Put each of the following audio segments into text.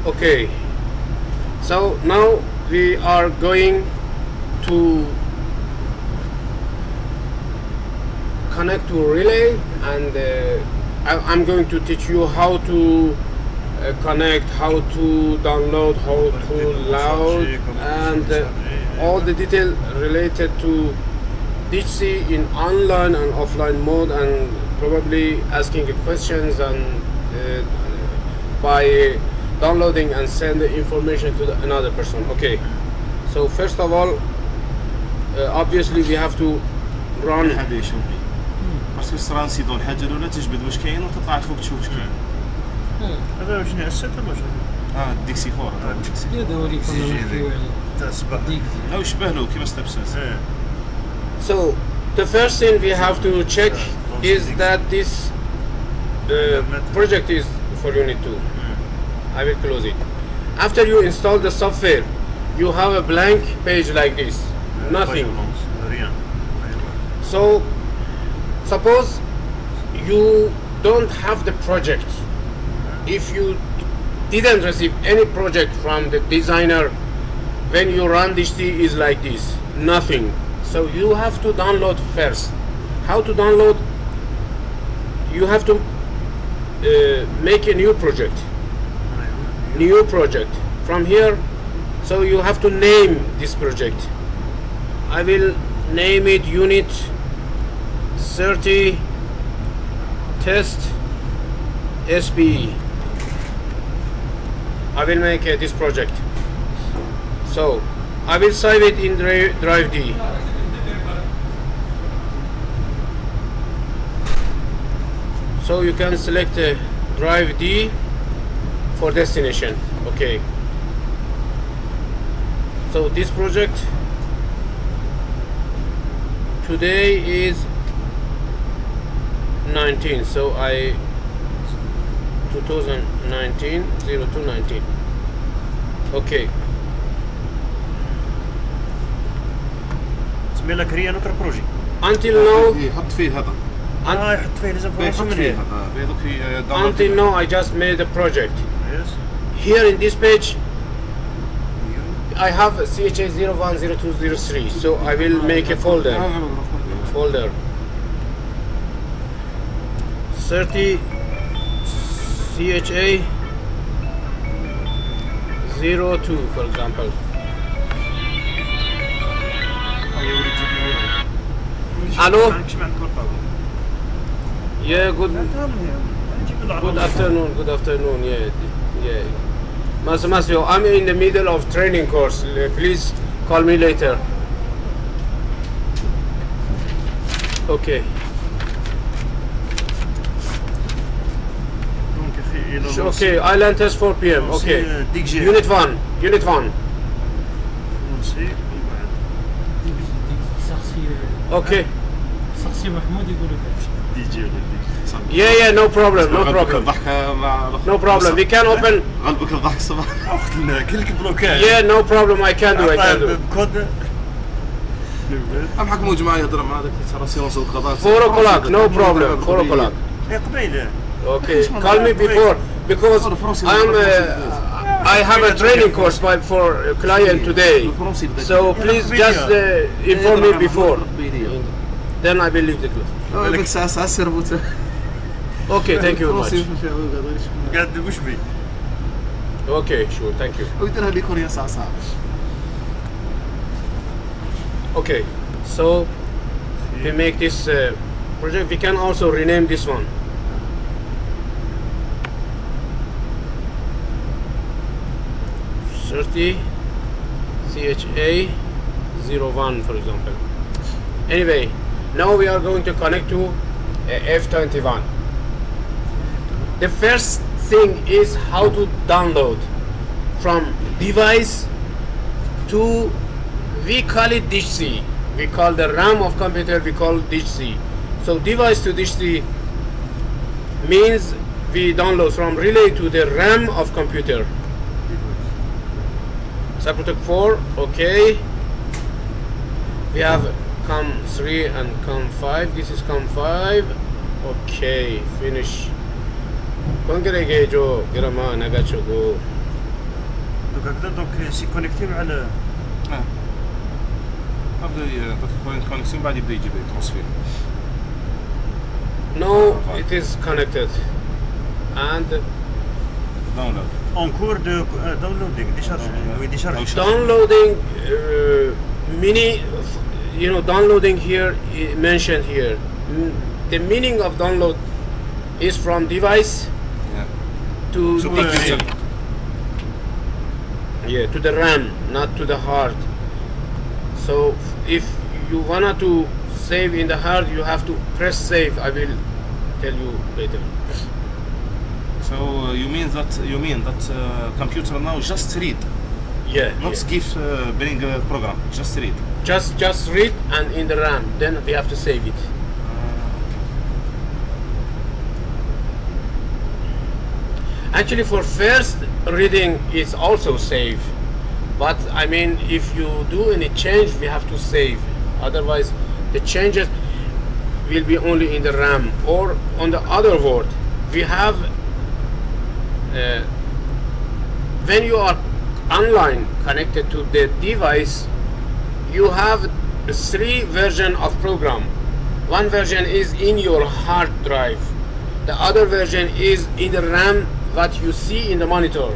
Okay, so now we are going to connect to relay, and I'm going to teach you how to connect, how to download, how to load, and all the detail related to DIGSI in online and offline mode, and probably asking questions and by downloading and send the information to another person. Okay, so first of all, obviously we have to run. هذا يشوفي بس الصران سيدون حاجة ولا تجبد واش كاين وتطلع فوق تشوف واش كاين. هذا واش نعسات ولا شنو؟ ديكسي فور ديكسي. يا دوري تاع الصباح. لا يشبه له كيما ستبسس. So the first thing we have to check is that this project is for Unit 2. I will close it. After you install the software, you have a blank page like this, nothing. So suppose you don't have the project. If you didn't receive any project from the designer, when you run DIGSI is like this, nothing. So you have to download first. How to download? You have to make a new project. New project from here. So you have to name this project. I will name it Unit 30 Test SPE. I will make this project. So I will save it in Drive D. So you can select Drive D for destination. Okay. So this project today is 19. So 2019 0219. Okay. تسمي لك ريان اوتر بروجي. Until now. يحط فيه هذا. يحط فيه لازم Until now I just made a project. Yes. Here in this page I have CHA 010203, so I will make a folder. 30 CHA 02, for example. Hello? Yeah, good afternoon, yeah. Masio, I'm in the middle of training course. Please call me later. Okay. Okay, Island test 4 p.m. Okay. Unit 1. Okay. Yeah, no problem. No problem. We can open. Yeah, no problem. I can do. I'm حكموا جماعة يضرب مع هذاك ترى سيرونس القضاء. 4 o'clock, no problem. 4 o'clock. Okay, call me before because I have a training course for a client today. So please just inform me before. Then I will leave the class. Okay, thank you very much. Okay, sure, thank you. Okay, so we make this project. We can also rename this one. CHA 01, for example. Anyway, now we are going to connect to F21. The first thing is how to download from device to, we call it DIGSI. We call the RAM of computer, we call DIGSI. So device to DIGSI means we download from relay to the RAM of computer. Subprotect 4, okay. We have COM3 and COM5. This is COM5. Okay, finish. Congregajo, grama, nagachogo. هكذا دونك سي كونيكتي مع ال بدا كونيكسيون بعد يبدا يجيب ترانسفير. No, it is connected. And داونلود اون كور دو داونلودينگ ديشارج وي ديشارج downloading mini, you know, downloading here mentioned here. The meaning of download is from device to DIGSI. Yeah, to the RAM, not to the hard. So if you wanna to save in the hard, you have to press save. I will tell you later. So you mean that computer now just read, Yeah, not yeah. give bring a program, just read. Just read and in the RAM, then we have to save it. Actually, for first reading, it's also save. But I mean, if you do any change, we have to save. Otherwise, the changes will be only in the RAM. Or on the other word, we have when you are online connected to the device, you have 3 versions of program. One version is in your hard drive. The other version is in the RAM, what you see in the monitor.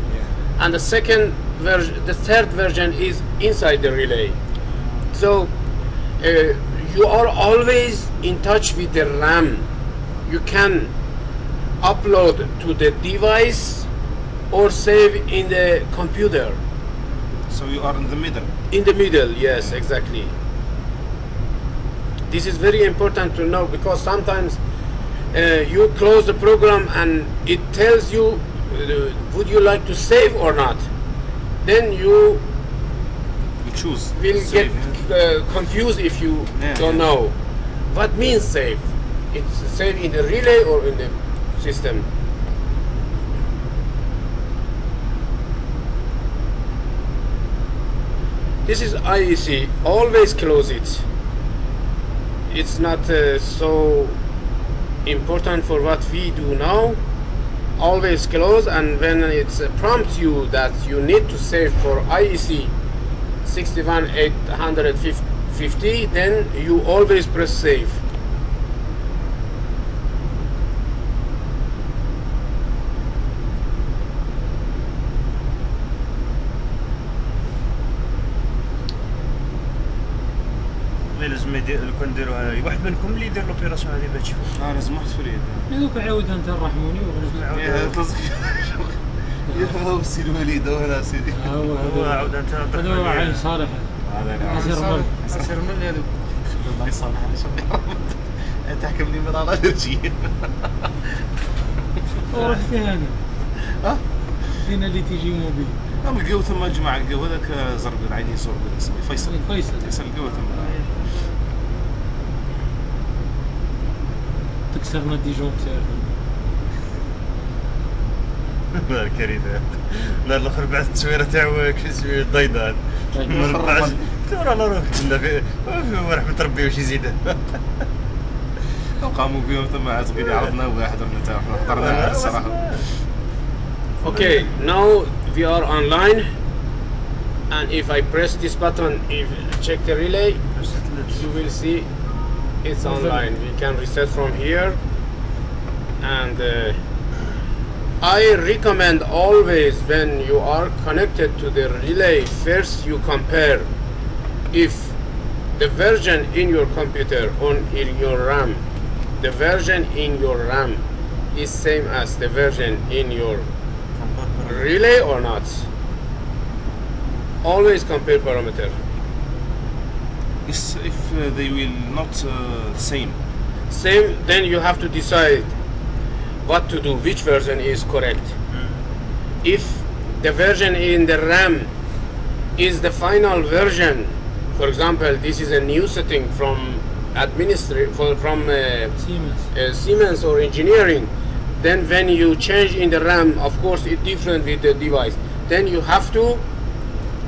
And the second version, the third version is inside the relay. So you are always in touch with the RAM. You can upload to the device or save in the computer. So you are in the middle. In the middle, yes, exactly. This is very important to know, because sometimes you close the program and it tells you would you like to save or not. Then you choose will save, get confused if you don't know what means save. It's save in the relay or in the system. This is IEC. Always close it. It's not so important for what we do now. Always close, and when it prompts you that you need to save for IEC 61850, then you always press save. لازم كون نديروا واحد منكم اللي يدير لوبيراسيون هذه باش تشوفوا. لازم واحد فريد. هذوك عاود انت رحموني يا سي الوليد هنا سيدي. هو عاود انت هذا عين صالح. هذا عسير من هذوك. الله يصالح انت تحكم لي من على الرجي. روح فين هذا؟ ها؟ فين اللي تيجي موبيل؟ لقاو ثم الجماعه لقاو هذاك زرق العيني زرق اسمه فيصل. فيصل لقاو ثم. تكسرنا ديجون لا كريم لا الاخر بعد التصويره تاعو كي اسمه الضيضه هذا ترى لا روح كنا في رحمه ربي واش يزيد قاموا بهم ثم عاد عرضنا واحد من تاعنا حضرنا الصراحه. Okay, now we are online, and if I press this button, if check the relay, you will see it's online. We can reset from here, and I recommend always when you are connected to the relay, first you compare if the version in your computer or in your RAM, the version in your RAM is same as the version in your relay or not. Always compare parameter. If they will not same, then you have to decide what to do, which version is correct. If the version in the RAM is the final version, for example, this is a new setting from Siemens or engineering, then when you change in the RAM, of course it's different with the device. Then you have to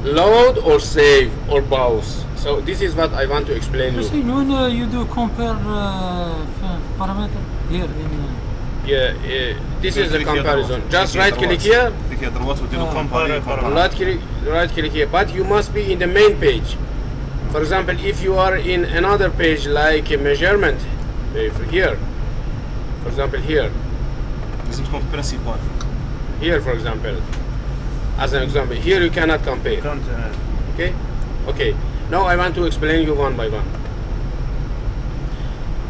load or save or browse. So this is what I want to explain you. When you do compare parameter here in Yeah, this is the comparison. Just right click here. كده what would you compare right click here, but you must be in the main page. For example, if you are in another page like a measurement, here, for example لازم تكون في principal. here for example, as an example, here you cannot compare. Okay, now I want to explain you one by one.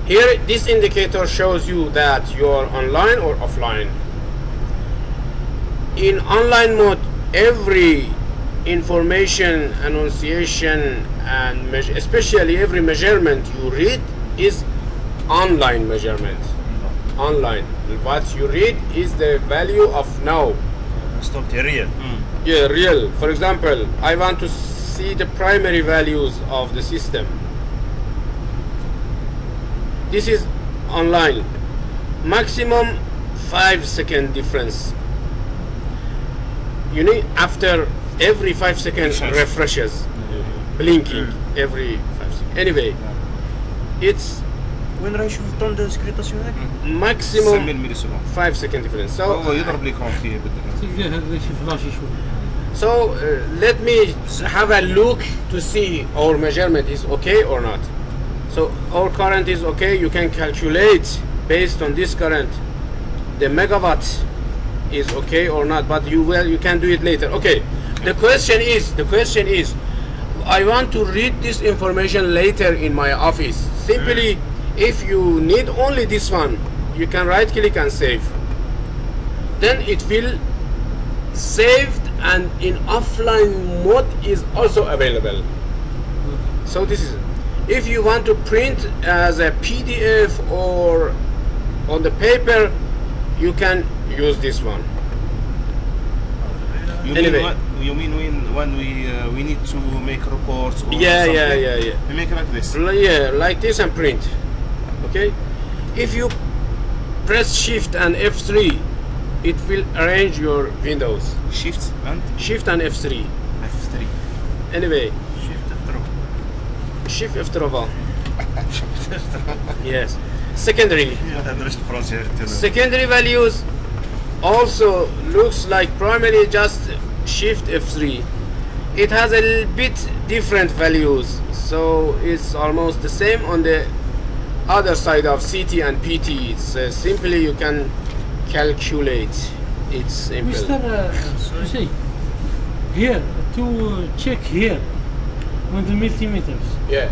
Here this indicator shows you that you are online or offline. In online mode, every information, annunciation, and especially every measurement you read is online measurement. Online. What you read is the value of now. Stopped real. Yeah, real. For example, I want to see the primary values of the system. This is online. Maximum 5-second difference. You need after every 5 seconds refreshes, blinking every 5 seconds. Anyway, it's وين راه يشوف الطون دو سكريتاسيون هذاك؟ maximum 60 ملي سكوند. 5 second difference. So هو يضرب ليكرون فيه بدك. تلقى هذا شي فلاش يشوف. So let me have a look to see our measurement is okay or not. So our current is okay. You can calculate based on this current the megawatt is okay or not, but you can do it later. Okay. The question is I want to read this information later in my office. Simply if you need only this one, you can right click and save. Then it will saved and in offline mode is also available. So this is, if you want to print as a PDF or on the paper, you can use this one. You mean when we need to make reports or Yeah. We make like this. Yeah, like this and print. Okay. If you press Shift and F3, it will arrange your windows. Shift and F3. F3. Anyway, شيفت افترو. Shift F3. Yes. Secondary. تهضرش الفرنسي. Secondary values also looks like primary, just Shift F3. It has a little bit different values, so it's almost the same on the other side of CT and PT. It's simply you can calculate. It's simple. Mr. Hussein, here to check here on the multimeters. Yeah.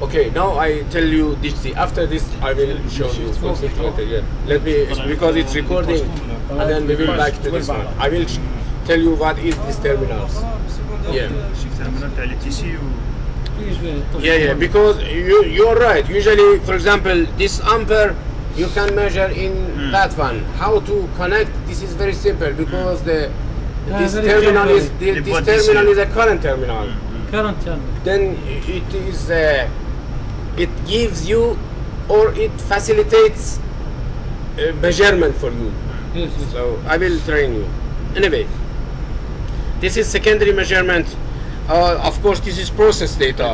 Okay, now I tell you DIGSI. After this, I will show you full calculator. Yeah. Let me, because it's recording, and then we will back to this one. I will tell you what is this terminals. Yeah. شفت الترمينال تاع لي تي سي و Yeah, because you're right. Usually, for example, this ampere you can measure in that one. How to connect? This is very simple because this very terminal is generally. this terminal is a current terminal. Current channel. Then it is it gives you or it facilitates measurement for you. Yes. So I will train you. Anyway, this is secondary measurement. Of course, this is process data.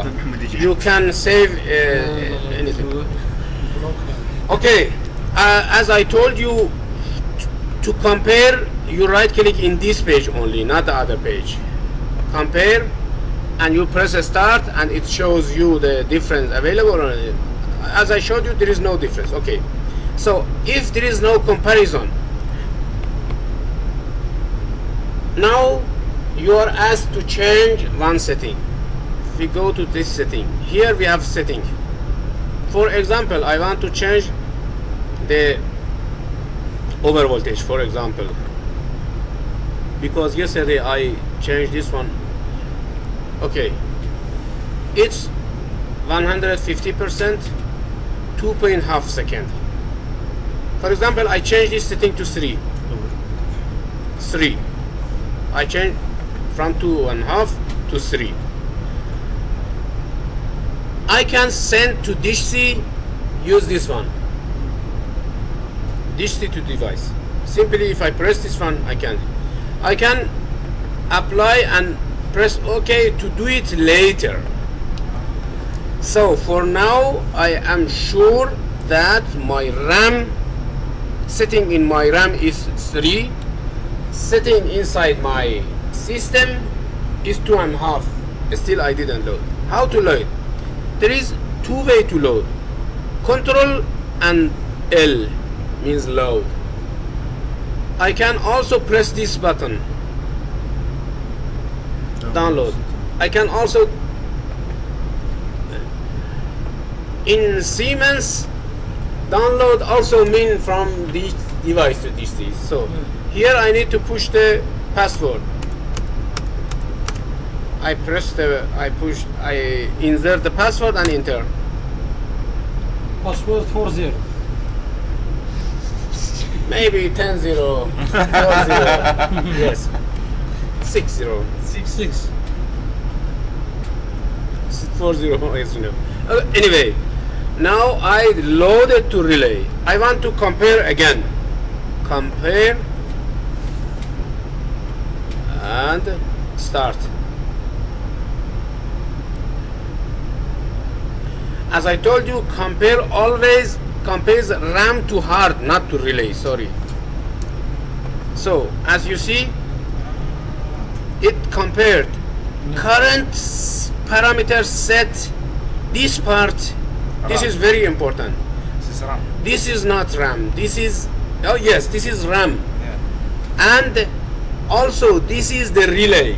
You can save anything. Okay, as I told you, to compare, you right click in this page only, not the other page. Compare, and you press start, and it shows you the difference available. As I showed you, there is no difference. Okay, so if there is no comparison, now you are asked to change one setting. If we go to this setting, here we have setting. For example, I want to change the over voltage, for example, because yesterday I changed this one. Okay, it's 150%, 2.5 seconds. For example, I change this setting to 3. I change from 2.5 to 3. I can send to DIGSI, use this one. DIGSI to device. Simply if I press this one, I can apply and press OK to do it later. So for now, I am sure that my RAM setting in my RAM is 3. setting inside my system is 2.5. Still I didn't load. How to load? There is two ways to load. Control and L means load. I can also press this button, download. I can also, in Siemens, download also mean from this device to this. So here I need to push the password. I insert the password and enter. Password 40. Maybe 10-0, 4-0, yes, 6-0, 6. 4-0, yes, you know. Anyway, now I loaded to relay. I want to compare again. Compare and start. As I told you, compare always compares RAM to hard, not to relay, sorry. So as you see, it compared current parameter set, this part, this is very important. This is RAM. This is not RAM, this is, oh yes, this is RAM. Yeah. And also this is the relay.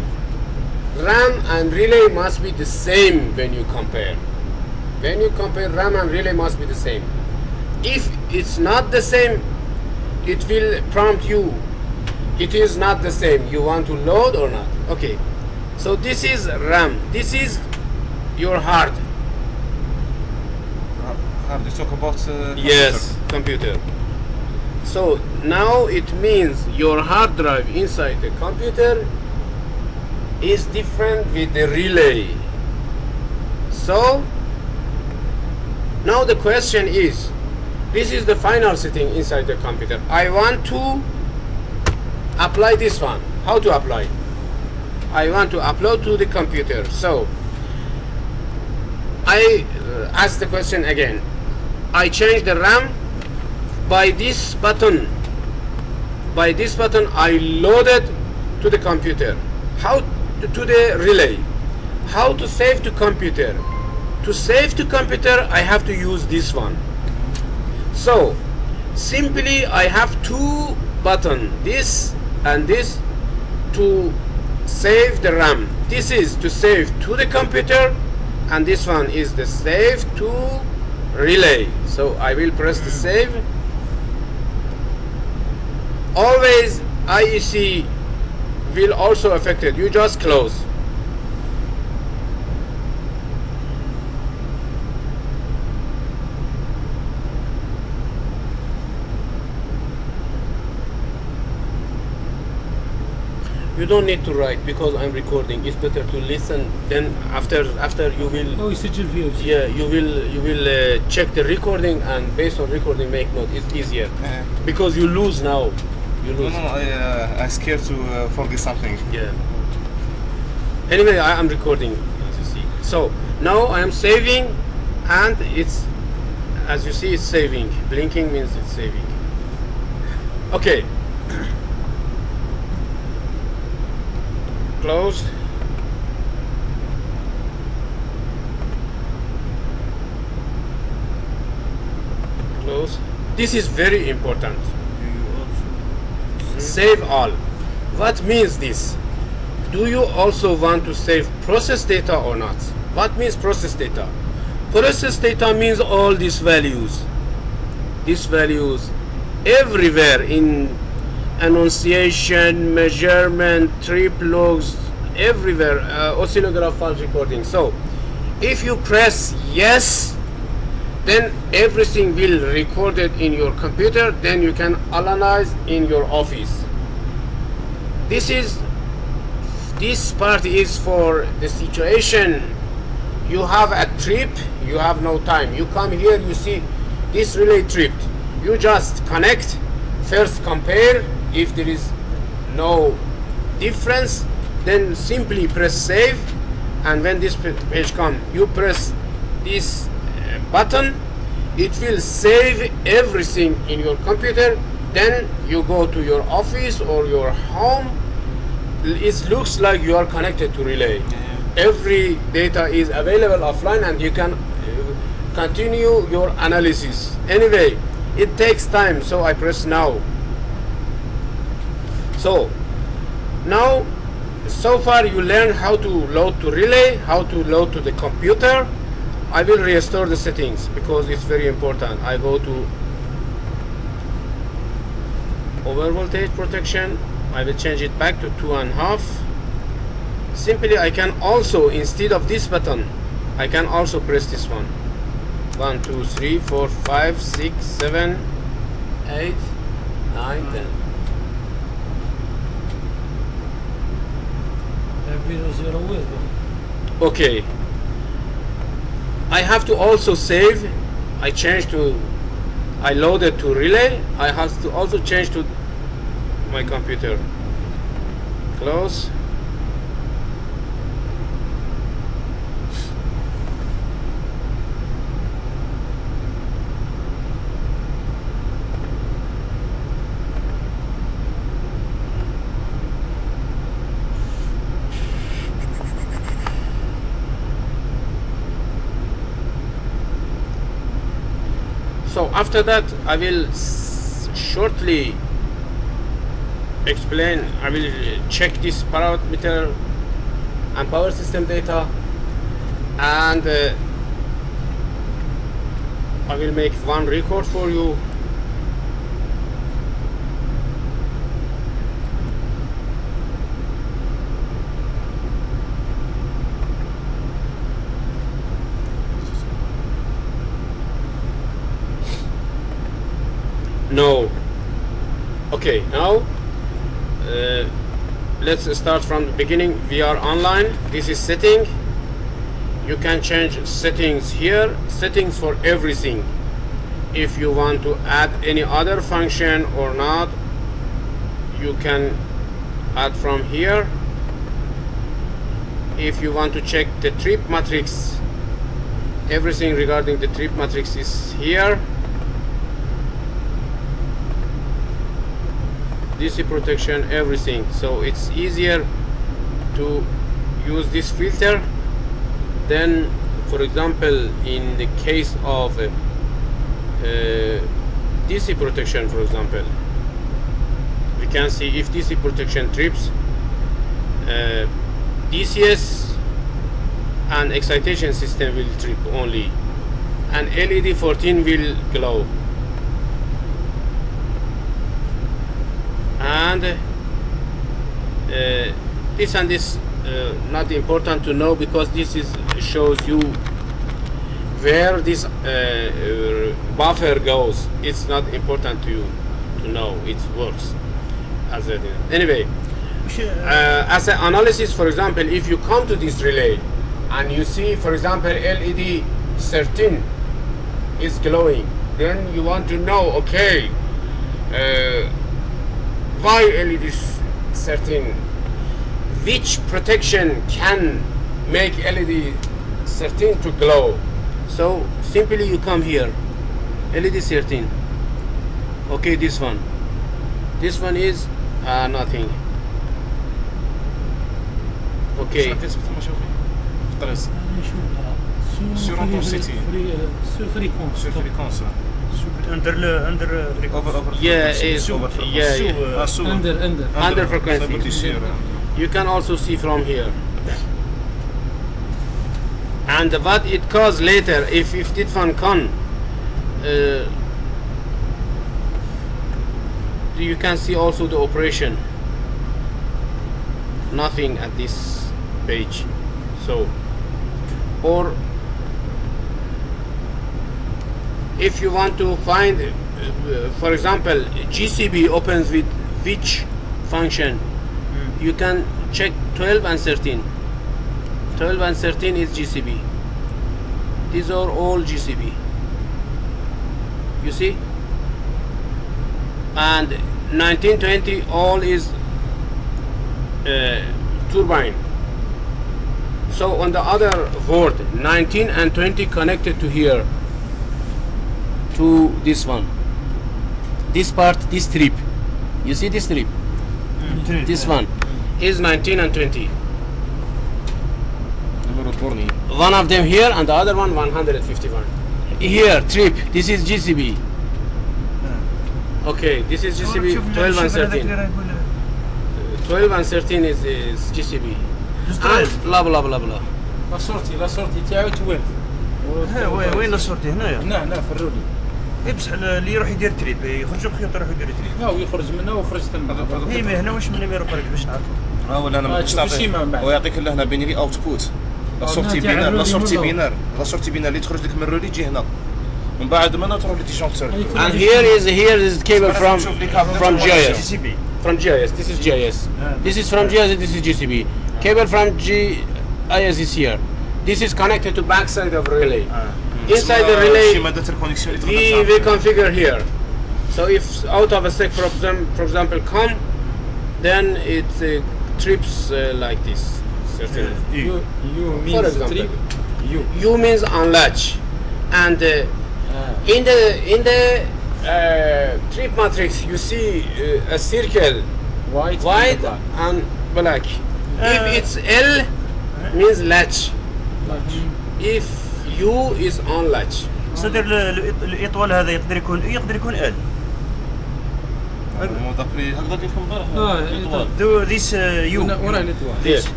RAM and relay must be the same when you compare. When you compare, RAM and relay must be the same. If it's not the same, it will prompt you. It is not the same. You want to load or not? Okay. So this is RAM. This is your hard. Hard. You talk about Yes, computer. So now it means your hard drive inside the computer is different with the relay. So now the question is, this is the final setting inside the computer. I want to apply this one. How to apply? I want to upload to the computer. So I ask the question again. I change the RAM by this button. By this button I loaded to the computer. How to the relay? How to save to computer? To save to computer I have to use this one. So simply I have two buttons, this and this, to save the RAM. This is to save to the computer and this one is the save to relay. So I will press the save. Always IEC will also affect it. You just close. You don't need to write because I'm recording. It's better to listen. Then after you will. Oh, يسجل فيه. Yeah, you will check the recording and based on recording make note. It's easier because you lose now. You lose. No, I'm scared to forget something. Yeah. Anyway, I am recording, as you see. So now I am saving, and it's, as you see, it's saving. Blinking means it's saving. Okay. Close. Close. This is very important. Save all. What means this? Do you also want to save process data or not? What means process data? Process data means all these values. These values everywhere in annunciation, measurement, trip logs, everywhere, oscillograph fault recording. So if you press yes, then everything will record it in your computer, then you can analyze in your office. This part is for the situation you have a trip, you have no time, you come here, you see this relay tripped, you just connect, first compare. If there is no difference, then simply press save, and when this page comes, you press this button. It will save everything in your computer Then you go to your office or your home. It looks like you are connected to relay. Every data is available offline, and you can continue your analysis. Anyway, it takes time, so I press now. So now, so far you learn how to load to relay, how to load to the computer. I will restore the settings because it's very important. I go to over voltage protection. I will change it back to 2.5. Simply I can also, instead of this button, I can also press this one. 1, 2, 3, 4, 5, 6, 7, 8, 9, 10. Okay. I have to also save. I loaded to relay. I have to also change to my computer. Close. So after that, I will shortly explain. I will check this parameter and power system data, and I will make one record for you. No. Okay, now let's start from the beginning. We are online. This is setting. You can change settings here. Settings for everything. If you want to add any other function or not, you can add from here. If you want to check the trip matrix, everything regarding the trip matrix is here. DC protection, everything. So it's easier to use this filter. Then, for example, in the case of DC protection, for example, we can see if DC protection trips, DCS and excitation system will trip only, and LED 14 will glow. And this and this not important to know, because this is shows you where this buffer goes. It's not important to know. It works as a anyway. As an analysis, for example, if you come to this relay and you see, for example, LED 13 is glowing, then you want to know, okay, why LED 13? Which protection can make LED 13 to glow? So simply you come here, LED 13. Okay, this one. This one is nothing. Okay. Sur intensity. Sur fréquence. Sur fréquence. under Yeah, it's under frequency. You can also see from here. And what it causes later, if this one can, you can see also the operation. Nothing at this page. So, or if you want to find, for example, GCB opens with which function, you can check 12 and 13. 12 and 13 is GCB. These are all GCB. You see? And 1920 all is turbine. So on the other word, 19 and 20 connected to here, to this one. this part, this trip. You see this trip? This one. Is 19 and 20. One of them here and the other one 151. Here, trip. This is GCB. Okay, this is GCB 12 and 13. 12 and 13 is GCB. And blah blah blah blah. لا صورتي تاعو توين. وين الصورتي هنايا؟ هنا في الرولي. اي بصح اللي يروح يدير تريب يخرج بخيوط يروح يدير تريب. لا ويخرج منها ويخرج تما. هي ما هنا واش من يروح باش نعرفوا. ولا انا ما نعطيك هو يعطيك هنا بينيري اوتبوت لا سورتي بينار لا سورتي بينار لا سورتي بينار اللي تخرج لك من الرولي تجي هنا من بعد ما تروح للديجونكتور. And here is cable from GIS. GCB. From GIS. This is GIS. This is from GIS. This is GCB. Cable from GIS is here. This is connected to backside of relay. Inside the relay, we configure here. So if out of a stack, for example, come, then it trips like this. You For means example, trip. U means unlatch, and in the trip matrix you see a circle white and black. If it's L means latch. If U is unlatch. صدر الاطوال هذا يقدر يكون ال. هكذا كيف كنظهر دو ذيس يو. وراه الاطوال. Yes.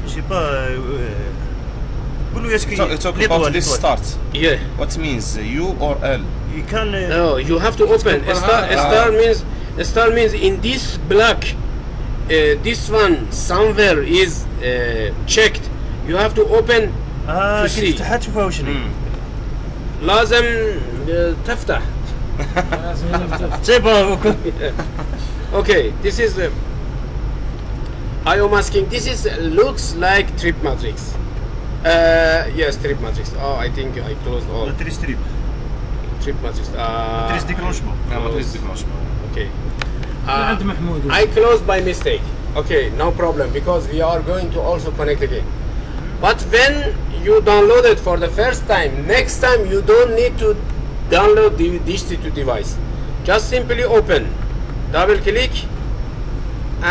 سي با قولوا يا سكي talk about this start. Yeah. What means U or L? You can No, you have to open. A star means in this block. This one somewhere is checked. You have to open to see. كي تفتحها تشوفها واش هي. لازم تفتح. سي با Okay, this is IO masking. This is looks like trip matrix. Yes, trip matrix. Oh, I think I closed all تريس تريب trip matrix. تريس ديكلونشمون. Okay. عند محمود. I closed by mistake. Okay, no problem because we are going to also connect again. But when you download it for the first time, next time you don't need to download the DIGSI device. Just simply open, double click,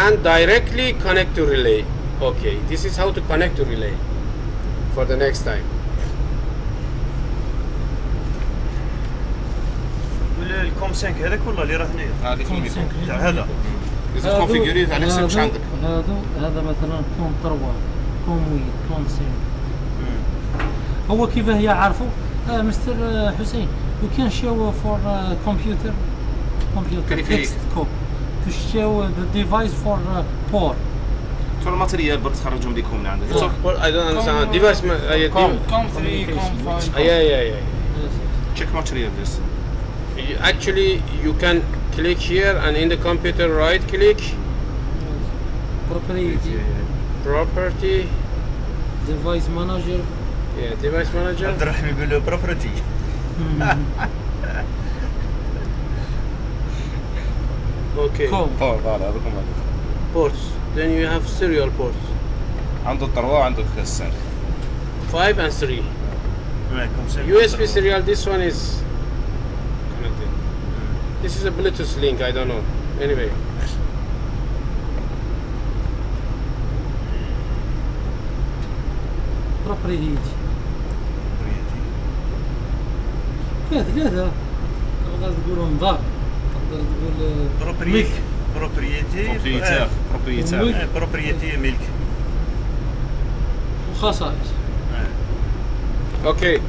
and directly connect to relay. Okay, this is how to connect to relay for the next time. الكوم 5 هذاك ولا اللي راه هنايا؟ هذيك الميكرو تاع هذا. لازم تكونفيغوري على حسب واش عندك. هذا مثلا كوم 3 كوم 8 كوم 5. هو كيف هي عارفوا مستر حسين you can show for computer text code to show the device for port. شو الماتيريال برك تخرجهم ليكم من عندك. I don't understand. Device. Com 3, Com 5. Yeah. Check material this. Actually, you can click here and in the computer right click, property, device manager. yeah, device manager. عبد الرحمن يقول له بروبرتي. Okay. فور فوالا هذوكم هذوك. Ports. Then you have serial ports. عنده الطروة عنده السنك. 5 and 3. USB serial. This one is connected. This is a Bluetooth link. I don't know. Anyway. property. هذا تقدر تقول نظام تقدر تقول ملك بروبريتي ملك وخصائص. Okay.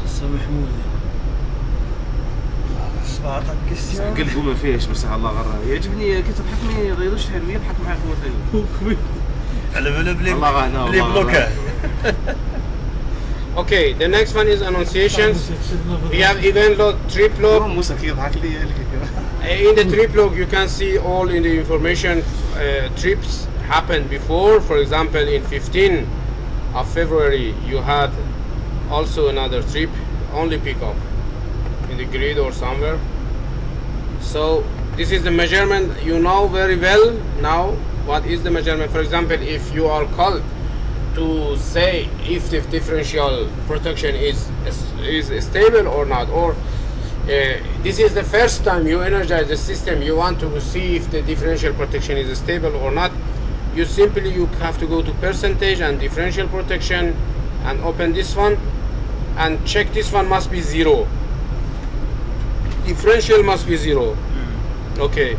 خاصة محمود. قلبه ما فيهش بس الله غرام يعجبني كي تضحكني يضيعوش حلو يضحك معاك هو على بالو بلي الله بلي بلوكا. Okay. The next one is annunciations. We have event log, trip log. موسى كي يضحك لي In the trip log, you can see all in the information trips happened before. For example, in 15 of February, you had also another trip, only pickup in the grid or somewhere. So this is the measurement you know very well now, what is the measurement. For example, if you are called to say if the differential protection is stable or not, or this is the first time you energize the system, you want to see if the differential protection is stable or not, you have to go to percentage and differential protection and open this one and check this one must be 0. Differential must be 0. Okay.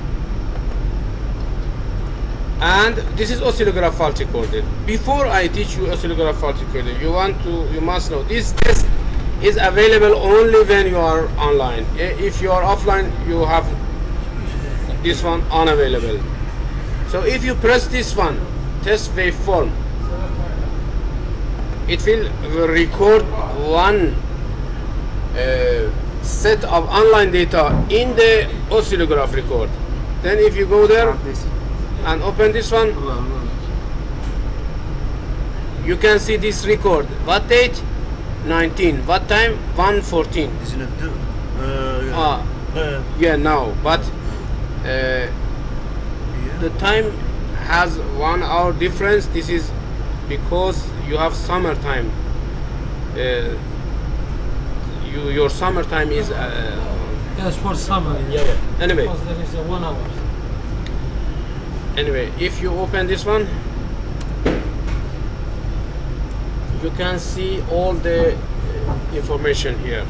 And this is oscillograph fault recorder. Before I teach you oscillograph fault recorder, you must know this test is available only when you are online. If you are offline, you have this one unavailable. So if you press this one, test waveform, it will record one set of online data in the oscillograph record. Then if you go there and open this one, you can see this record. What date? 19. What time? 1:14. Yeah, now. But the time has 1 hour difference. This is because you have summer time. Your summer time is Yes, for summer. yeah. Anyway, Because there is a 1 hour. Anyway, if you open this one, you can see all the information here.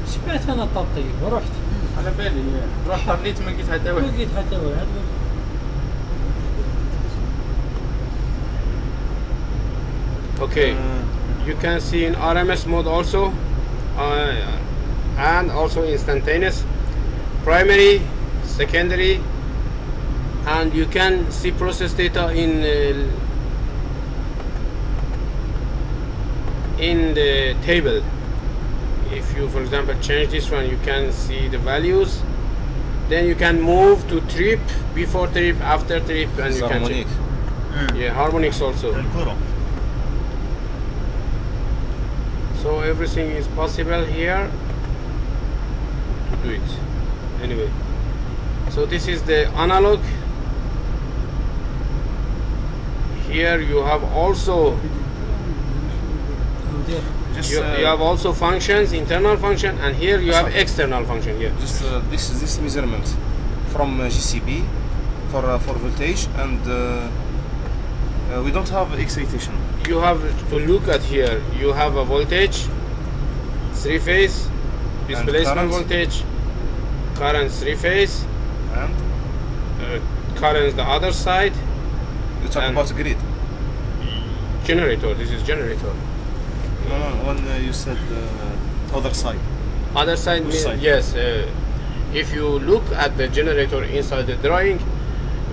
سمعت انا التطيب ورحت على بالي رحت طليت ما لقيت حتى ما واحد. لقيت حتى واحد. Okay, you can see in RMS mode also, and also instantaneous, primary, secondary, and you can see process data in the table. If you, for example, change this one, you can see the values. Then you can move to trip, before trip, after trip, and you can harmonic. check. Yeah, harmonics also. So everything is possible here to do it. Anyway, so this is the analog. Here you have also Just you have also functions, internal function, and here you have external function. Yeah. just this measurement from GCB for voltage, and we don't have excitation. You have to look at here. You have a voltage, 3-phase, displacement current. voltage, current 3-phase, And current the other side, you talk And- about grid. generator. This is generator. No, when you said other side. Other side Which means side? yes. If you look at the generator inside the drawing,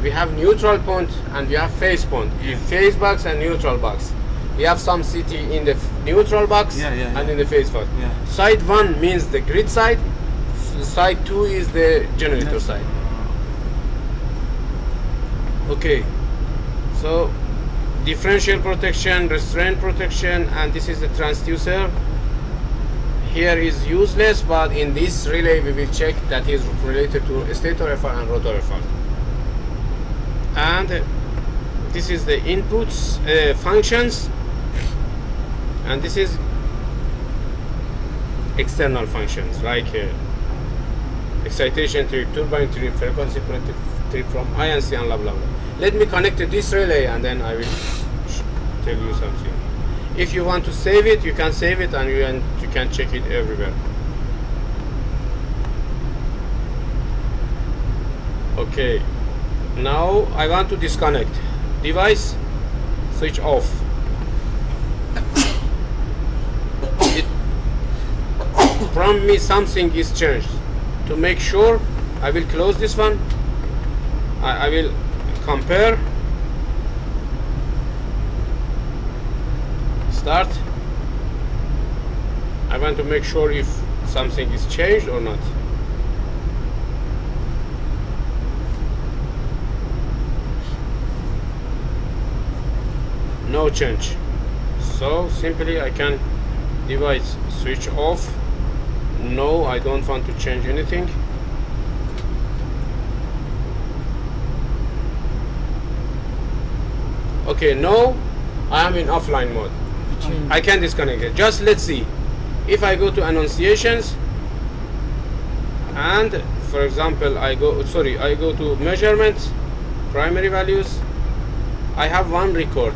we have neutral point and we have phase point. Phase box and neutral box. We have some CT in the neutral box and in the phase box. Yeah. Side 1 means the grid side. Side 2 is the generator side. Okay. So differential protection, restraint protection, and this is the transducer. Here is useless, but in this relay we will check that is related to stator fault and rotor fault. And this is the inputs, functions, and this is external functions like excitation trip, turbine trip, frequency trip from INC and blah blah blah. Let me connect to this relay and then I will tell you something. If you want to save it, you can save it, and you can check it everywhere. Okay, now I want to disconnect device, switch off. It from me something is changed. To make sure, I will close this one. I will compare. Start. I want to make sure if something is changed or not. No change. So simply I can device switch off no, I don't want to change anything. Okay, no, I am in offline mode. I can disconnect it. Just let's see. If I go to annunciations and for example I go to measurements, primary values, I have one record.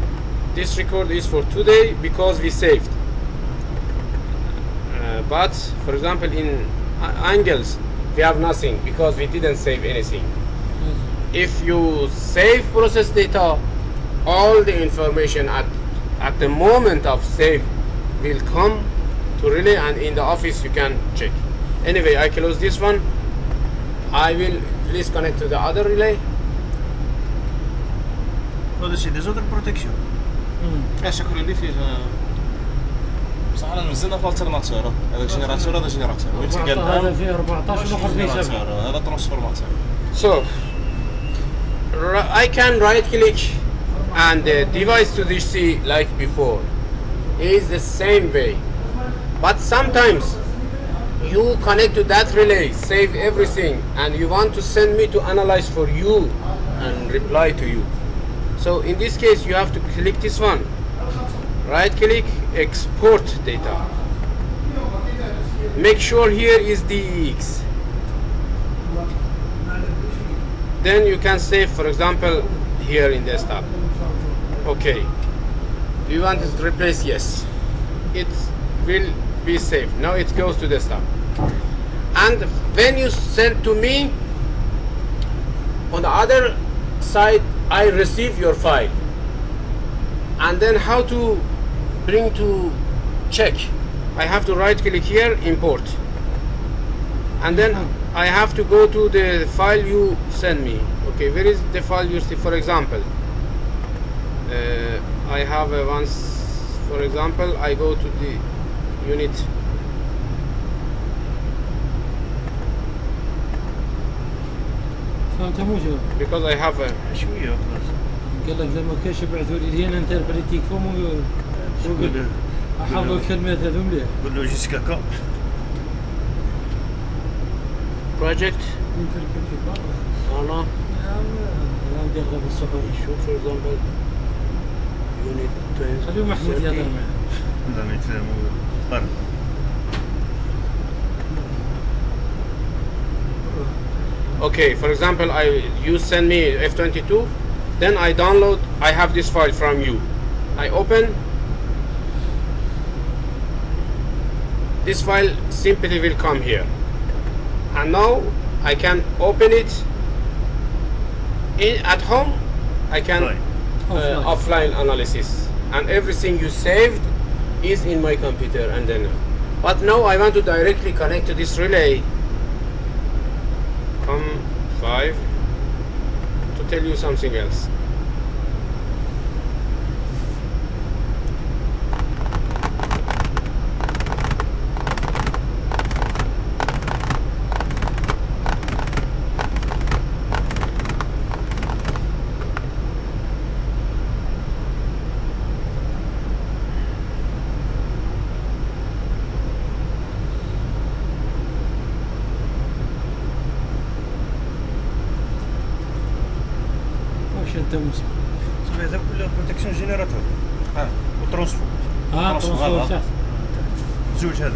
This record is for today because we saved. But for example in angles we have nothing because we didn't save anything. If you save process data, all the information at the moment of save will come to relay, and in the office you can check. Anyway, I close this one. I will please connect to the other relay. هذا الشيء ديجا داك بروتيكسيون. شكون اللي فيه بصح انا نزلنا في الترناتور. هذا جينيراتور هذا جينيراتور. وانت قال هذا فيه 14 والاخر فيه 7. هذا ترانسفورماتور. So I can right click and the device to DIGSI like before is the same way, but sometimes you connect to that relay, save everything, and you want to send me to analyze for you and reply to you. So in this case you have to click this one, right click, export data, make sure here is DX, then you can save for example here in desktop. Okay, do you want it to replace? Yes, it will be saved. Now it goes to desktop, and when you send to me, on the other side I receive your file, and then how to bring to check, I have to right click here, import, and then I have to go to the file you send me. Okay, where is the file you see? For example, I have once, for example, I go to the unit. فهمت موجود. Because I have a شويه خلاص. قال لك لما كاش يبعثوا لي ديال انتربريتيكم وقول حافظوا الكلمات هذو مليح. قول له جيت كاكا. project. ندير غير بالصحون. شوف for example unit 20. خليو محمود يهضر معاه. لا ما يتفاهموا قرب. Okay, for example, you send me F22, then I download, I have this file from you. I open, this file simply will come here. And now I can open it at home, I can offline analysis. And everything you saved is in my computer and then. But now I want to directly connect to this relay. 5 to tell you something else. شد موسى. صافي هذا كله بروتيكسيون جينيراتور. وترانسفور. ترانسفور تحت. زوج هذا.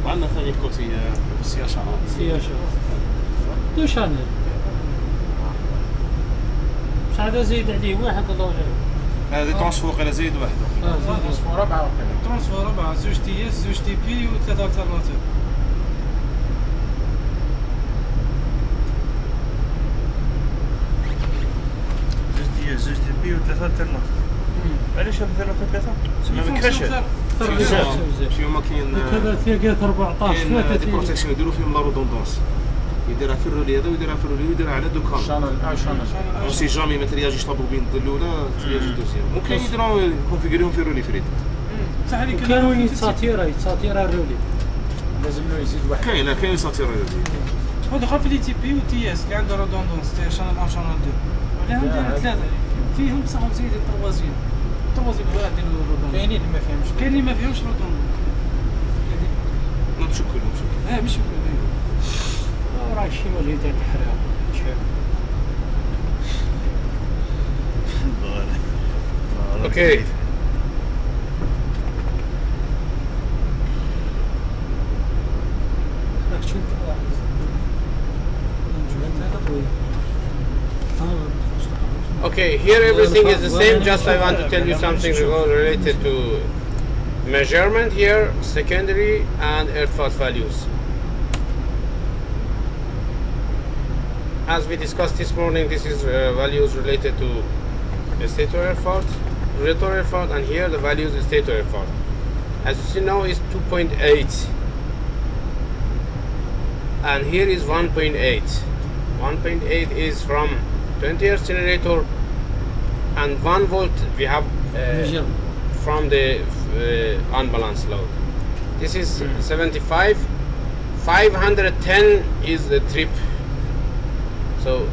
وعندنا ثاني كوتي سياشة. دو شانل. بصح هذا زيد عليه واحد الله يعين. هذا ترانسفور قال زيد واحد. ترانسفور 4 ترانسفور 4 زوج تي اس زوج تي بي وثلاثة الترناتيف. زوج دي بي وثلاثة الترناتور. علاش هاد الثلاثة؟ ما كاش. شي هما كاين كذا فيها 14 هاد البروتيكسيون يديروا فيهم لا رودوندونس. يديرها في الرولي هذا ويديرها في الرولي ويديرها على دو كامل. شانل. سي جامي ما ترياجيش لا بوبين الاولى ترياجي الدوزيام. ممكن يديروا كونفيغوريهم في الرولي فريد. صح هذيك كانوا يتساتيرا الرولي. لازم له يزيد واحد. كاين ساتيرا الرولي. هو دخل في لي تي بي وتي اس اللي عنده رودوندونس تاع شانل 1 شانل 2 ولا عنده ثلاثه فيهم بصح مزيد التروازيام واحد ديال رودوندونس كاينين اللي ما فهمش. كاين اللي ما فيهمش رودوندونس مش كل مش كل راه شي وجه تاع الحراره Okay. Okay, here everything is the same, just I want to tell you something related to measurement here, secondary and earth fault values. As we discussed this morning, this is values related to stator earth fault, rotor earth fault, and here the values is stator earth fault. As you see now is 2.8 and here is 1.8. 1.8 is from 20 Hz generator and 1 volt we have from the unbalanced load. This is 75. 510 is the trip. So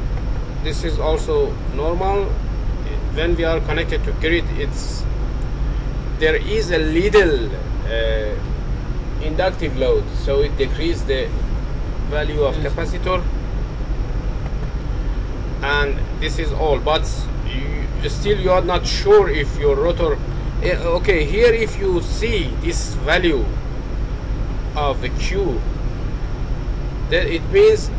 this is also normal. When we are connected to grid, there is a little inductive load, so it decreases the value of capacitor, and this is all. But still you are not sure if your rotor. Okay, here if you see this value of the Q, then it means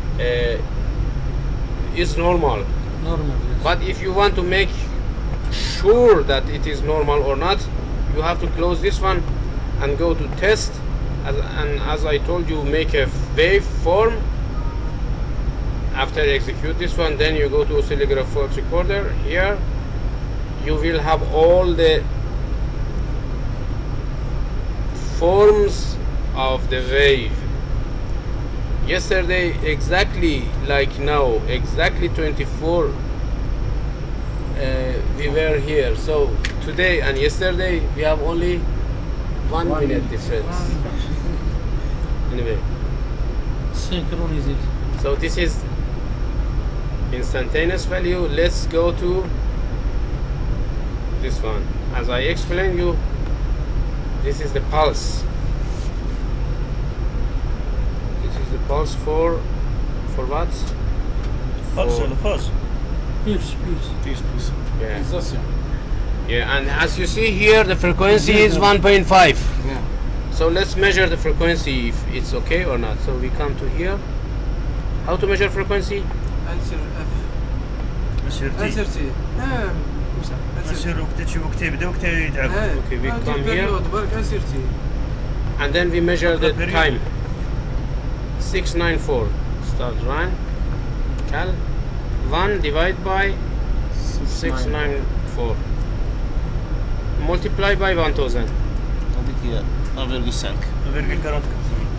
it's normal. Normal. Yes. But if you want to make sure that it is normal or not, you have to close this one and go to test, and as I told you, make a waveform. After execute this one, then you go to oscillograph fault recorder. Here you will have all the forms of the wave. Yesterday, exactly like now, exactly 24 we were here. So today and yesterday we have only 1 minute difference. Anyway, synchronization. so this is instantaneous value. Let's go to this one. As I explained you, this is the pulse. This is the pulse for what? Pulse or the pulse? Pulse. Yeah. Yeah, and as you see here, the frequency is 1.5. Yeah. So let's measure the frequency if it's okay or not. So we come to here. How to measure frequency? انسر اف مسير تي انسر تي مسير وقت يبدا وقت يتعب. Okay, we come here. برك انسر تي And then we measure the time. 694. Start run. Cal. 1 divided by 694. Multiply by 1000. هذيك هي 1.5.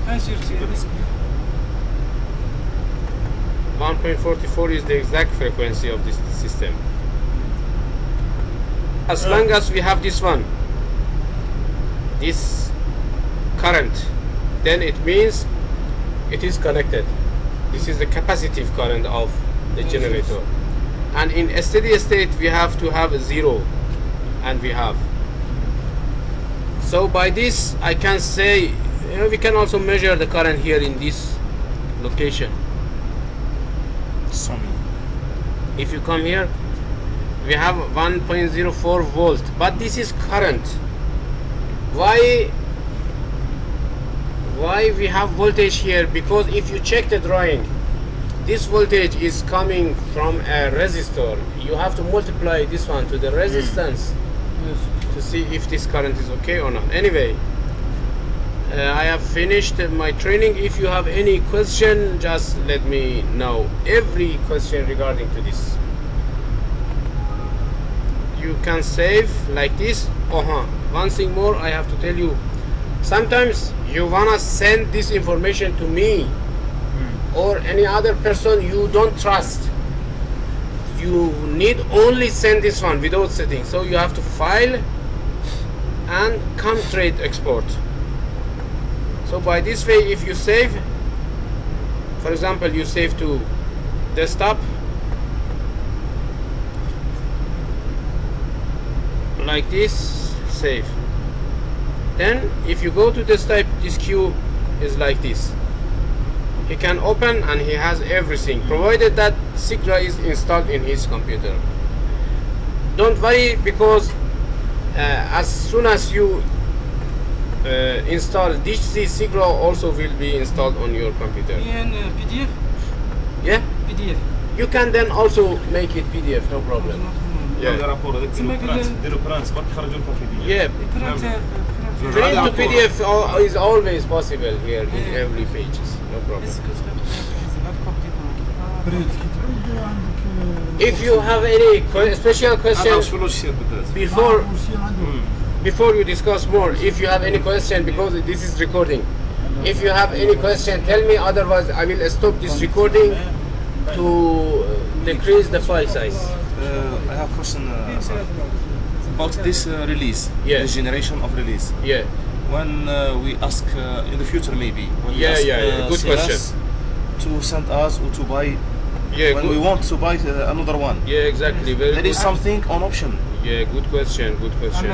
انسر تي 1.44 is the exact frequency of this system. As long as we have this one, this current, then it means it is connected. This is the capacitive current of the generator. And in a steady state we have to have a 0, and we have. So by this I can say, we can also measure the current here in this location. If you come here, we have 1.04 volt, but this is current. Why we have voltage here? Because if you check the drawing, this voltage is coming from a resistor. You have to multiply this one to the resistance to see if this current is okay or not. Anyway, I have finished my training. If you have any question, just let me know. Every question regarding to this, you can save like this. One thing more I have to tell you. Sometimes you wanna send this information to me or any other person you don't trust. You need only send this one without setting. So you have to file and come trade export. So by this way, if you save, for example, you save to desktop like this, save. Then if you go to desktop, this queue is like this. He can open and he has everything, provided that Sigra is installed in his computer. Don't worry, because as soon as you install DIGSI, Sigra also will be installed on your computer. In PDF? Yeah? PDF. You can then also make it PDF, no problem. Yeah. Yeah. Print to PDF is always possible here in every pages, no problem. If you have any special questions before you discuss more, if you have any question, because this is recording, if you have any question, tell me, otherwise I will stop this recording to decrease the file size. I have a question, sir, about this release, the generation of release. Yeah. When we ask in the future, maybe, when we ask good question. to send us or to buy, when we want to buy another one. Yeah, exactly. There is something on option. Yeah, good question, good question.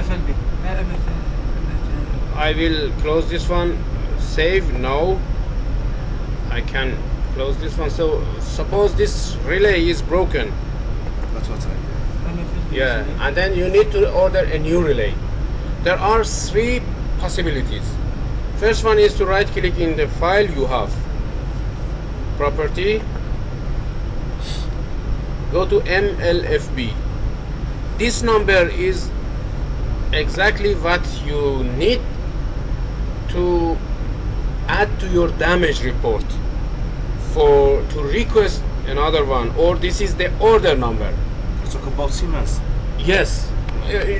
I will close this one, save, no. I can close this one. So suppose this relay is broken. That's what I. Yeah, and then you need to order a new relay. There are 3 possibilities. First one is to right click in the file you have. Property. Go to MLFB. This number is exactly what you need to add to your damage report to request another one, or this is the order number. Talk about Siemens. Yes,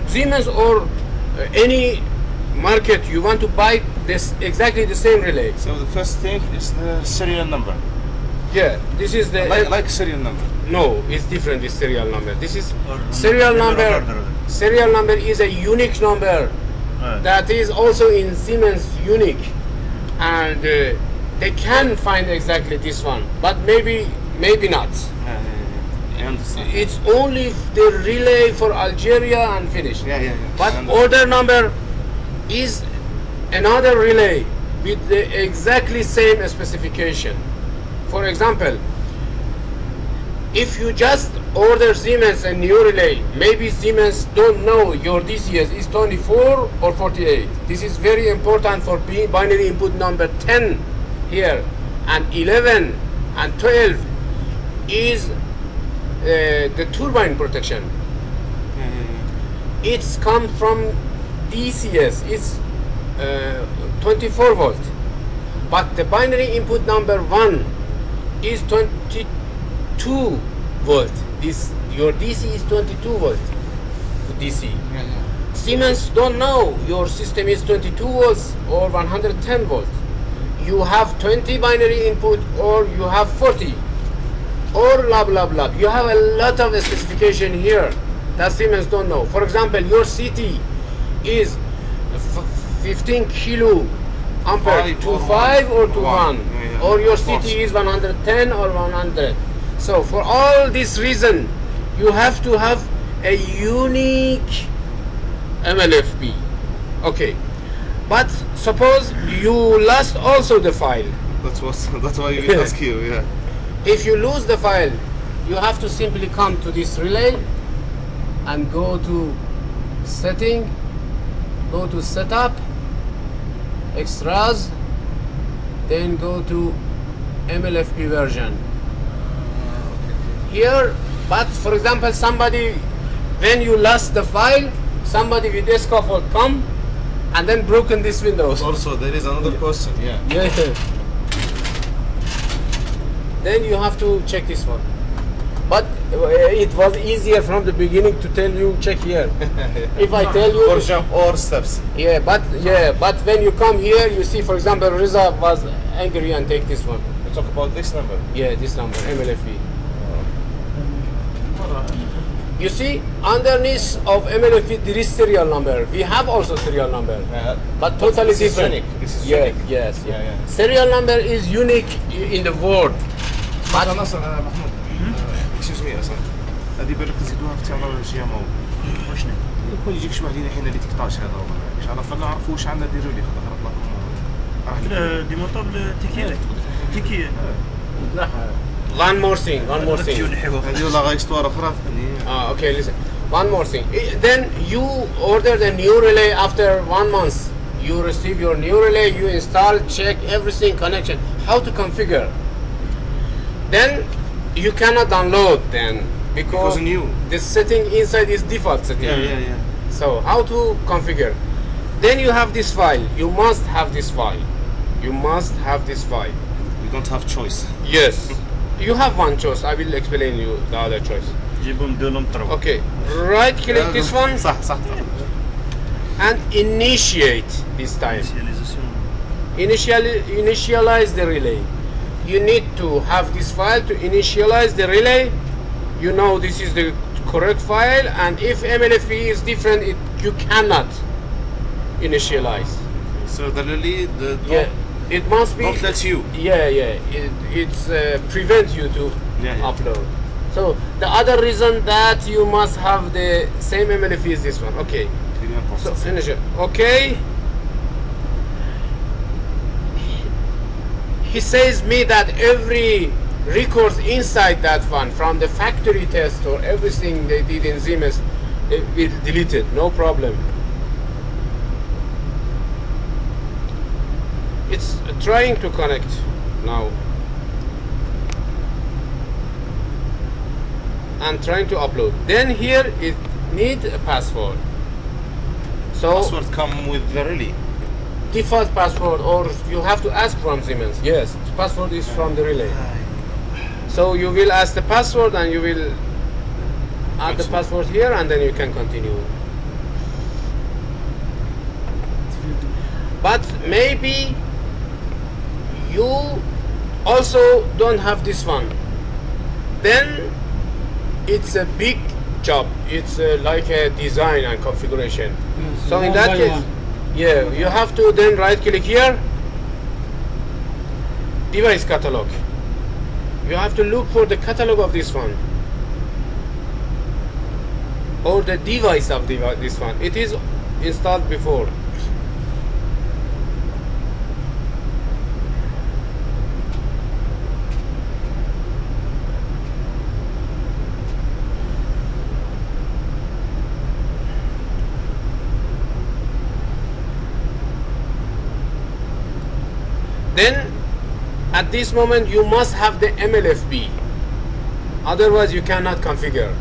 Siemens or any market you want to buy this exactly the same relay. So the first thing is the serial number. Yeah, this is the like serial number. No, it's different with serial number. This is serial number. Serial number is a unique number that is also in Siemens unique, and they can find exactly this one, but maybe not. I understand. It's only the relay for Algeria and finish. Yeah. But order number is another relay with the exactly same specification. For example, if you just order Siemens a new relay, maybe Siemens don't know your DCS is 24 or 48. This is very important for binary input number 10 here, and 11 and 12 is the turbine protection. It's come from DCS, it's 24 volt, but the binary input number 1 is 22 volt. Your DC is 22 volt DC. Siemens don't know your system is 22 volts or 110 volt. You have 20 binary input, or you have 40, or blah blah blah. You have a lot of specification here that Siemens don't know. For example, your CT is 15 kilo ampere to 5 or to 1, or your CT is 110 or 100. So for all this reason, you have to have a unique MLFB. Okay, but suppose you lost also the file. That's why we ask you. Yeah. If you lose the file, you have to simply come to this relay and go to setting, go to setup, extras, then go to MLFB version. Here, but for example, somebody, when you lost the file, somebody with this scaffold come and then broken this windows. Also, there is another person. Yeah. Then you have to check this one. But it was easier from the beginning to tell you check here. If I tell you, or jump or steps. But when you come here, you see, for example, Riza was angry and take this one. We talk about this number. Yeah, this number, MLFB. You see, underneath of MLFB there is serial number. We have also serial number, but totally different. This is unique. unique. Yes. Serial number is unique in the world. But excuse me, أصلا هذه بالك تزيدوها في التكنولوجيا مو وشنو؟ يكون يجيك شي واحد هنا حين اللي تقطعش هذا والله، إن شاء الله فنعرفوا واش عندنا نديروا ليه خاطر لكم دي موطابل تيكيه One more thing. هذه ولا غاية histoire أخرى ثانية. Okay, listen. One more thing. Then you order the new relay after 1 month. You receive your new relay, you install, check everything, connection. How to configure? Then you cannot download then because new. the setting inside is default setting. Yeah. So how to configure? Then you have this file. You must have this file. You don't have choice. Yes. You have one choice. I will explain you the other choice. جيبهم ديرهم طرب. Okay. Right click this one صح. and initiate this time. Initialisation. Initialize the relay. You need to have this file to initialize the relay. You know this is the correct file, and if MLFE is different, you cannot initialize. So the relay, it must be. Don't let you. It's prevent you to upload. So the other reason that you must have the same MLFE is this one. Okay. So initial. Okay. He says me that every records inside that one from the factory test or everything they did in Siemens, it will delete it. No problem. It's trying to connect now and trying to upload. Then here it needs a password. So Password come with the relay. Default password, or you have to ask from Siemens. Yes, the password is from the relay. So you will ask the password and you will add the password here, and then you can continue. But maybe you also don't have this one. Then it's a big job. It's like a design and configuration. So in that case, you have to then right click here, device catalog. You have to look for the catalog of this one or the device of this one. It is installed before. Then at this moment you must have the MLFB, otherwise you cannot configure.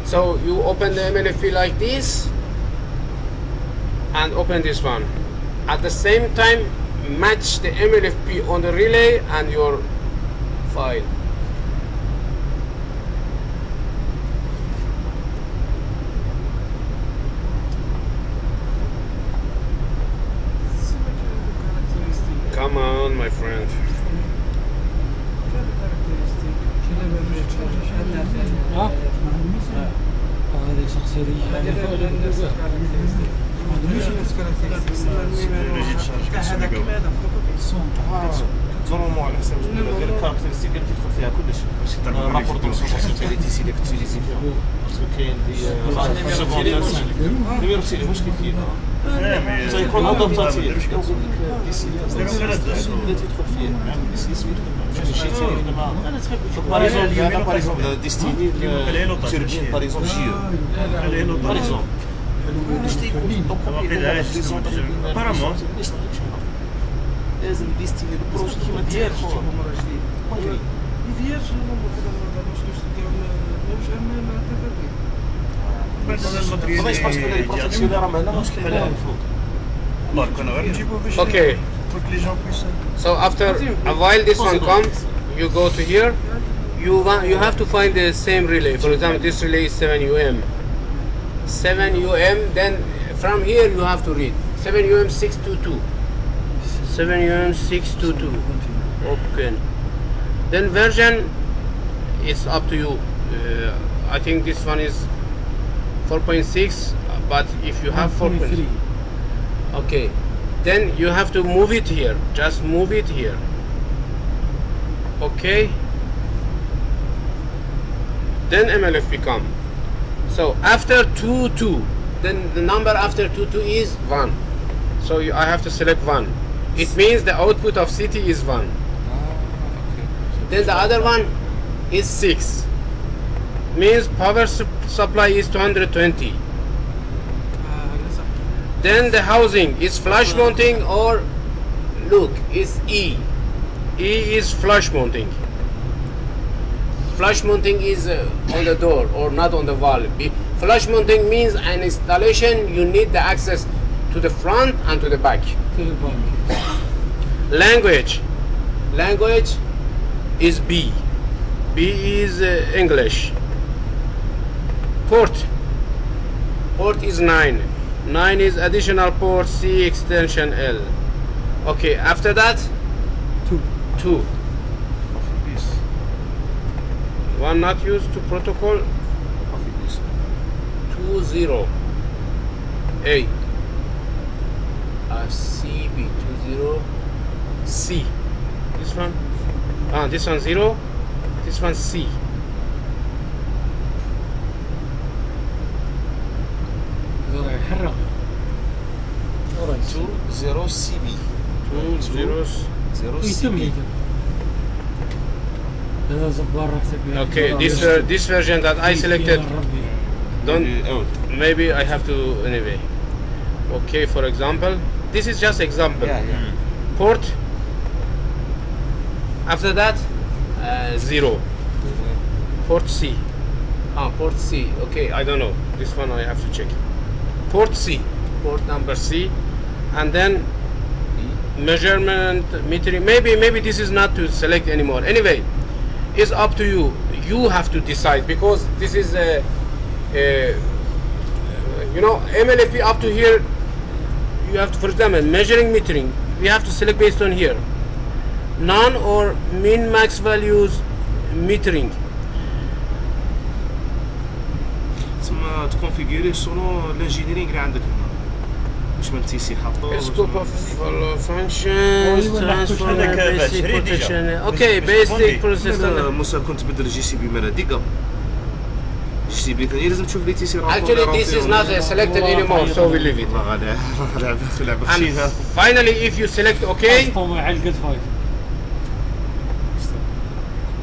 So you open the MLFB like this and open this one. At the same time match the MLFB on the relay and your file. Come on, my friend. هذه شخصية نورمالمون على حسب غير الكاركتيرستيك اللي تدخل فيها كلش. رابور دون سونسيتيليتي سي داك تيليزي فيها. باسكو كاين دي نيميرو سي مشكل فيها. سيكون ادابتاتيف. اللي تدخل فيه. شي ثاني دابا. باغ اكزومبل ديستيني توربين باغ اكزومبل جيو. باغ اكزومبل. واش تيكون apparemment لازم ديستيني البروجي كيما ديالك مره جديده. ديالك باش باسكو لي بروتيكسيون اللي راهم هنا مشكل عليها الفوق. والله كنا غير نجيبو باش Okay. So after a while this one comes, you go to here. You have to find the same relay. For example, this relay is 7UM. 7UM. Then from here you have to read 7UM 622. 7UM 622. Okay. Then version is up to you. I think this one is 4.6. But if you have 4.3, okay. Then you have to move it here. Just move it here. Okay. Then MLF become. So after 22, then the number after 22 is 1. So I have to select 1. It means the output of city is 1. Okay. Then the other one is 6. Means power supply is 220. Then the housing is flush mounting or look, is E. E is flush mounting. Flush mounting is on the door or not on the wall. Flush mounting means an installation you need the access to the front and to the back. Language. Language is B. B is English. Port. Port is 9. 9 is additional port C extension L. Okay, after that 2. One not used to protocol. 20 A. CB 20 C. This one. This one 0. This one C. حرق 20 CB. 20 CB. هذا زبار راح Okay, this version that I selected, don't, maybe I have to anyway. Okay, for example, this is just example. Port. After that, 0. Port C. Port C. Okay, I don't know. This one I have to check. Port C. Port number C, and then measurement metering. Maybe this is not to select anymore. Anyway, it's up to you. You have to decide, because this is you know, MLFP up to here. You have to, for example, measuring metering. We have to select based on here. None or min max values metering. تسمى تكونفيغوري سولو الانجينيرينغ اللي عندك هنا. واش من تيسي حاطو. Scope of functions, transformer, basic protection. Okay, basic process. موسى كنت تبدل جي سي بي مال ديكا. جي سي بي ثاني لازم تشوف لي تيسي. Actually, this is not selected anymore, so we leave it. And finally, if you select OK,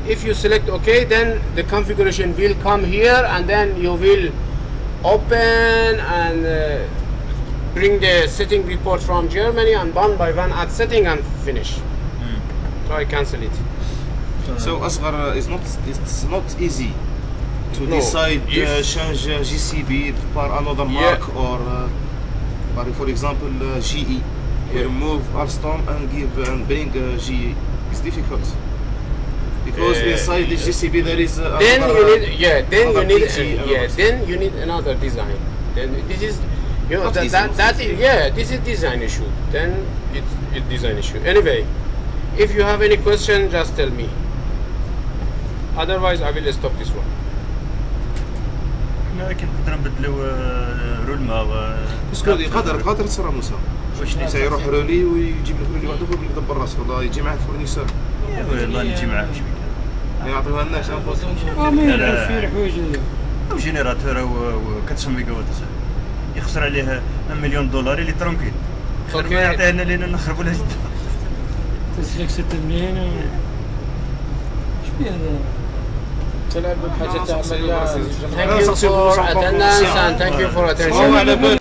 if you select OK, then the configuration will come here, and then you will open and bring the setting report from Germany, and one by one add setting and finish. So I cancel it. So أصغر it's not easy to decide change GCB for another mark or for example GE. Remove Alstom and give and bring GE. It's difficult. Because inside the GCB there is then you need another design. Then this is, you know, this is design issue. Then it's design issue. Anyway, if you have any question, just tell me. Otherwise, I will stop this one. لكن نقدر نبدلو رولما. باسكو قادر تصرا موسى. واش يروح رولي ويجيب لك رولي وحده ويقول لك دبر راسك، والله يجي معاه الفورنيسور. والله نجي معاه واش بك. يعطيوها لنا عشان نخلص. في الحوايج او جينيراتور او 400 ميجا وات يخسر عليه $1,000,000 اللي ترونكيل. خير ما يعطيها لنا لينا نخربوا له جدا. تسلك 6 ملايين شبيه هذا؟ تلعب بحاجة تاع Thank you for attendance and thank you for attention.